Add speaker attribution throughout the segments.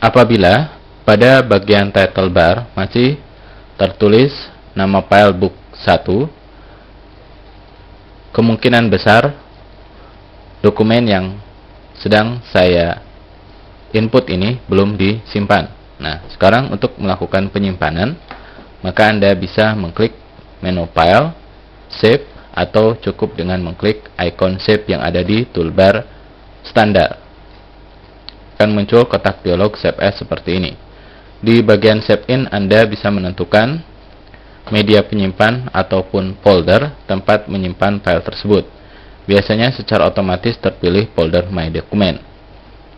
Speaker 1: apabila pada bagian title bar masih tertulis nama file book 1, kemungkinan besar dokumen yang sedang saya input ini belum disimpan. Nah, sekarang untuk melakukan penyimpanan, maka Anda bisa mengklik menu file, save, atau cukup dengan mengklik icon save yang ada di toolbar standar. Akan muncul kotak dialog save as seperti ini. Di bagian save in, Anda bisa menentukan media penyimpan ataupun folder tempat menyimpan file tersebut. Biasanya secara otomatis terpilih folder My Document.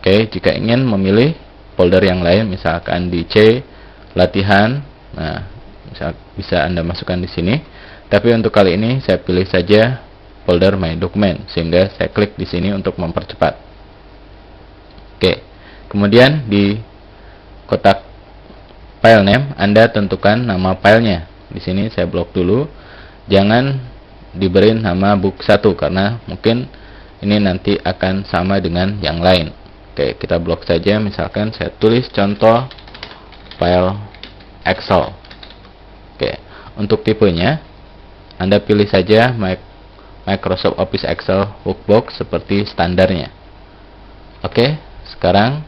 Speaker 1: Oke, jika ingin memilih folder yang lain, misalkan di C latihan, nah bisa Anda masukkan di sini. Tapi untuk kali ini saya pilih saja folder My Document, sehingga saya klik di sini untuk mempercepat. Oke, kemudian di kotak file name Anda tentukan nama filenya. Di sini saya blok dulu, jangan diberi nama book 1 karena mungkin ini nanti akan sama dengan yang lain. Oke, kita blok saja, misalkan saya tulis contoh file Excel. Oke, untuk tipenya Anda pilih saja Microsoft Office Excel Workbox seperti standarnya. Oke, sekarang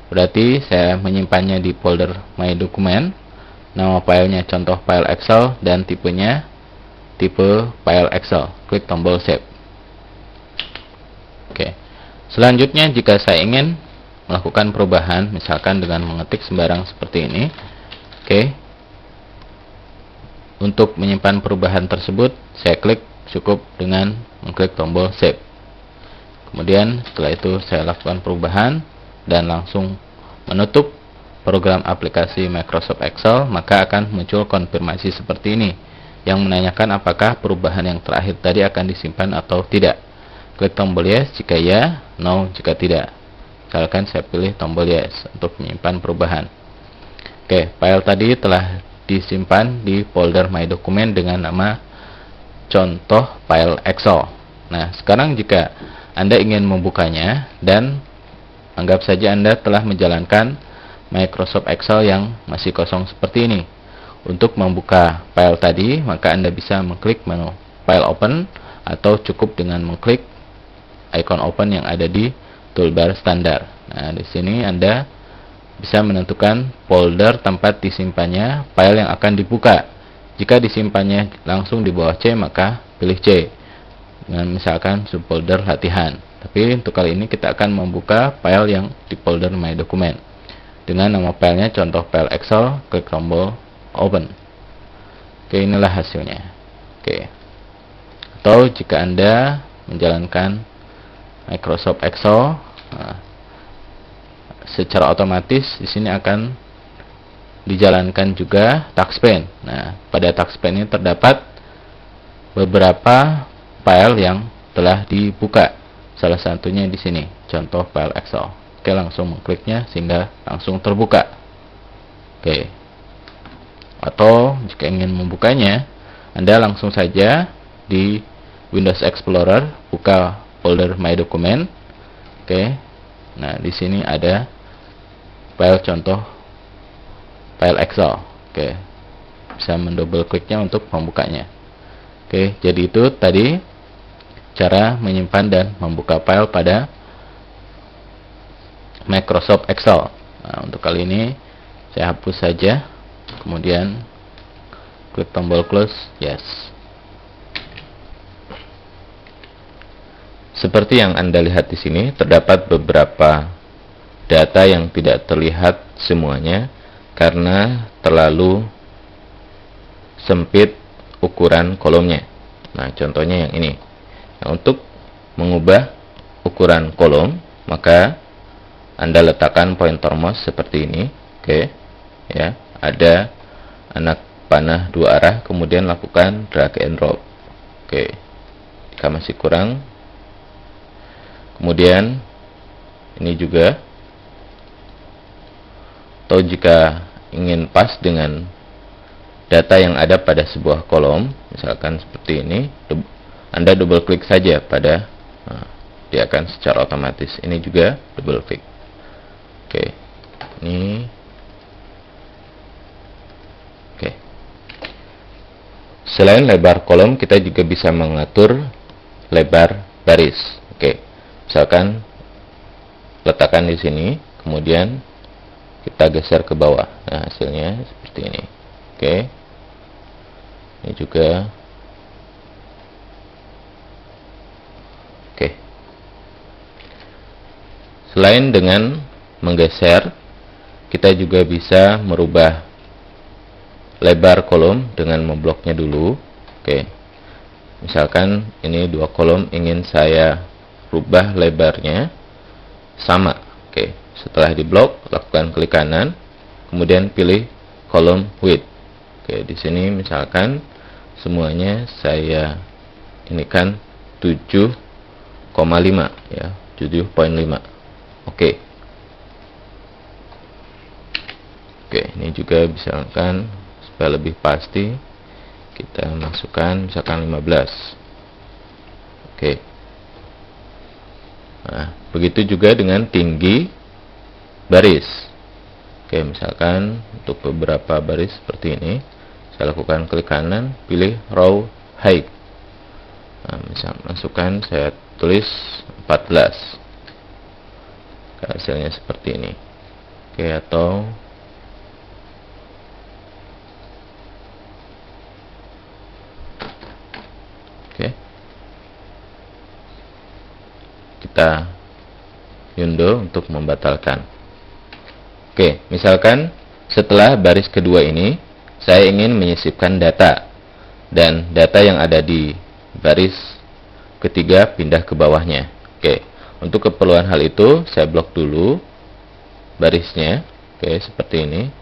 Speaker 1: berarti saya menyimpannya di folder My Document. Nama filenya contoh file Excel dan tipenya tipe file Excel. Klik tombol save. Oke. Selanjutnya, jika saya ingin melakukan perubahan, misalkan dengan mengetik sembarang seperti ini. Oke. Untuk menyimpan perubahan tersebut, saya klik cukup dengan mengklik tombol save. Kemudian setelah itu saya lakukan perubahan dan langsung menutup program aplikasi Microsoft Excel, maka akan muncul konfirmasi seperti ini yang menanyakan apakah perubahan yang terakhir tadi akan disimpan atau tidak. Klik tombol yes jika ya, no jika tidak. Misalkan saya pilih tombol yes untuk menyimpan perubahan. Oke, file tadi telah disimpan di folder My Document dengan nama contoh file Excel. Nah, sekarang jika Anda ingin membukanya dan anggap saja Anda telah menjalankan Microsoft Excel yang masih kosong seperti ini. Untuk membuka file tadi, maka Anda bisa mengklik menu File Open atau cukup dengan mengklik icon Open yang ada di toolbar standar. Nah, di sini Anda bisa menentukan folder tempat disimpannya file yang akan dibuka. Jika disimpannya langsung di bawah C, maka pilih C. Dengan misalkan subfolder latihan. Tapi untuk kali ini kita akan membuka file yang di folder My Document. Dengan nama filenya contoh file Excel, klik tombol Open. Oke, inilah hasilnya. Oke. Atau jika Anda menjalankan Microsoft Excel, nah, secara otomatis di sini akan dijalankan juga touchpad. Nah, pada touchpad ini terdapat beberapa file yang telah dibuka. Salah satunya di sini, contoh file Excel. Oke, langsung mengkliknya sehingga langsung terbuka. Oke. Atau jika ingin membukanya, Anda langsung saja di Windows Explorer buka folder My Document. Oke. Nah, di sini ada file contoh file Excel. Oke. Bisa mendouble kliknya untuk membukanya. Oke, jadi itu tadi cara menyimpan dan membuka file pada Microsoft Excel. Nah, untuk kali ini saya hapus saja, kemudian klik tombol close, yes. Seperti yang Anda lihat di sini, terdapat beberapa data yang tidak terlihat semuanya karena terlalu sempit ukuran kolomnya. Nah, contohnya yang ini. Nah, untuk mengubah ukuran kolom, maka Anda letakkan pointer mouse seperti ini. Oke. Ya, ada anak panah dua arah, kemudian lakukan drag and drop. Oke. Jika masih kurang, kemudian ini juga. Atau jika ingin pas dengan data yang ada pada sebuah kolom, misalkan seperti ini, Anda double klik saja pada, nah, dia akan secara otomatis. Ini juga double klik. Oke. Ini. Oke. Selain lebar kolom, kita juga bisa mengatur lebar baris. Oke. Misalkan letakkan di sini, kemudian kita geser ke bawah. Nah, hasilnya seperti ini. Oke. Ini juga. Oke. Selain dengan menggeser, kita juga bisa merubah lebar kolom dengan membloknya dulu. Oke. Misalkan ini 2 kolom, ingin saya rubah lebarnya sama. Oke. Setelah diblok, lakukan klik kanan, kemudian pilih kolom width. Oke, di sini misalkan semuanya saya inikan 7,5 ya, 7,5. Oke. Oke, ini juga misalkan supaya lebih pasti kita masukkan misalkan 15. Oke. Nah, begitu juga dengan tinggi baris. Oke, misalkan untuk beberapa baris seperti ini, saya lakukan klik kanan, pilih row height. Nah, misal masukkan, saya tulis 14. Hasilnya seperti ini. Oke, atau oke, kita undo untuk membatalkan. Oke, misalkan setelah baris kedua ini, saya ingin menyisipkan data, dan data yang ada di baris ketiga pindah ke bawahnya. Oke, untuk keperluan hal itu, saya blok dulu barisnya. Oke, seperti ini.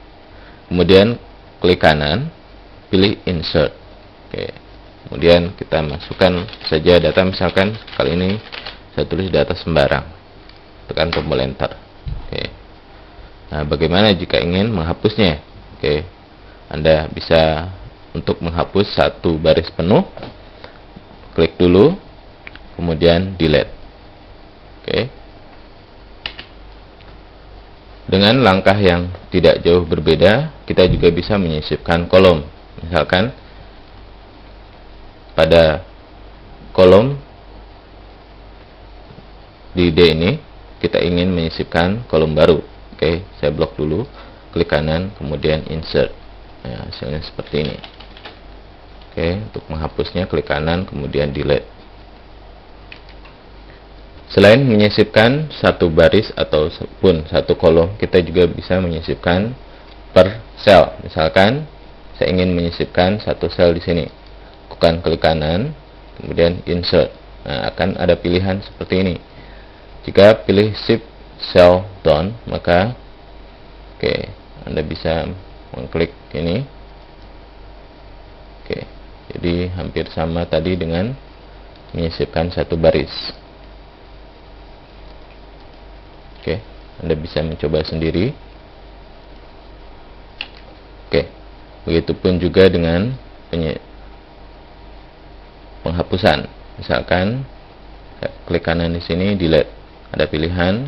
Speaker 1: Kemudian klik kanan, pilih insert. Oke, kemudian kita masukkan saja data, misalkan kali ini saya tulis data sembarang. Tekan tombol enter. Oke. Nah, bagaimana jika ingin menghapusnya? Oke, Anda bisa untuk menghapus satu baris penuh, klik dulu, kemudian delete. Oke. Dengan langkah yang tidak jauh berbeda, kita juga bisa menyisipkan kolom. Misalkan pada kolom di D ini, kita ingin menyisipkan kolom baru. Oke, saya blok dulu, klik kanan, kemudian insert. Nah, hasilnya seperti ini. Oke, untuk menghapusnya klik kanan, kemudian delete. Selain menyisipkan satu baris ataupun satu kolom, kita juga bisa menyisipkan per sel. Misalkan saya ingin menyisipkan satu sel di sini, lakukan klik kanan, kemudian insert. Nah, akan ada pilihan seperti ini. Jika pilih shift cell down, maka oke, Anda bisa mengklik ini. Oke, jadi hampir sama tadi dengan menyisipkan satu baris. Oke, Anda bisa mencoba sendiri. Oke, begitupun juga dengan penghapusan. Misalkan klik kanan di sini, delete. Ada pilihan.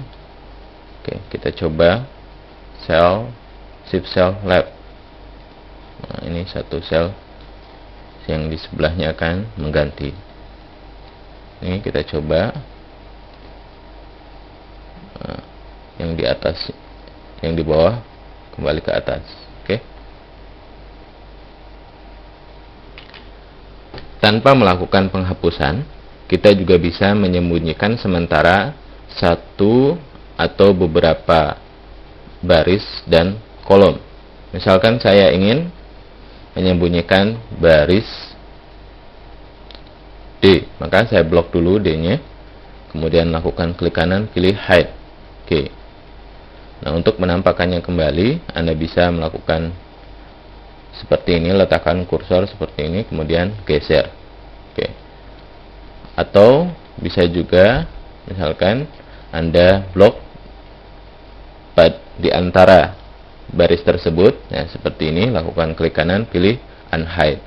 Speaker 1: Oke, kita coba sel, shift cell left. Nah, ini satu sel yang di sebelahnya akan mengganti. Ini kita coba. Nah, yang di atas, yang di bawah kembali ke atas. Oke. Tanpa melakukan penghapusan, kita juga bisa menyembunyikan sementara satu atau beberapa baris dan kolom. Misalkan saya ingin menyembunyikan baris D, maka saya blok dulu D-nya, kemudian lakukan klik kanan, pilih hide. Oke. Nah, untuk menampakkannya kembali, Anda bisa melakukan seperti ini, letakkan kursor seperti ini, kemudian geser. Oke. Atau bisa juga misalkan Anda blok di antara baris tersebut, ya seperti ini, lakukan klik kanan, pilih unhide.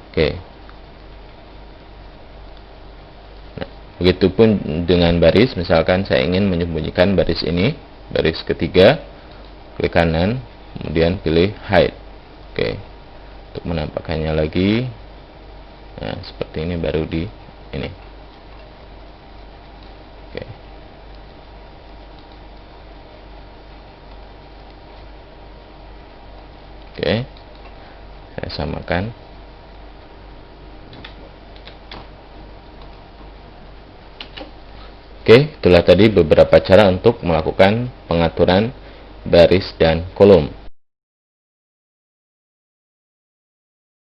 Speaker 1: Oke. Nah, begitupun dengan baris, misalkan saya ingin menyembunyikan baris ini, baris ketiga, klik kanan, kemudian pilih hide. Oke, untuk menampakkannya lagi, nah seperti ini, baru di ini. Oke. Oke, saya samakan. Oke, itulah tadi beberapa cara untuk melakukan pengaturan baris dan kolom.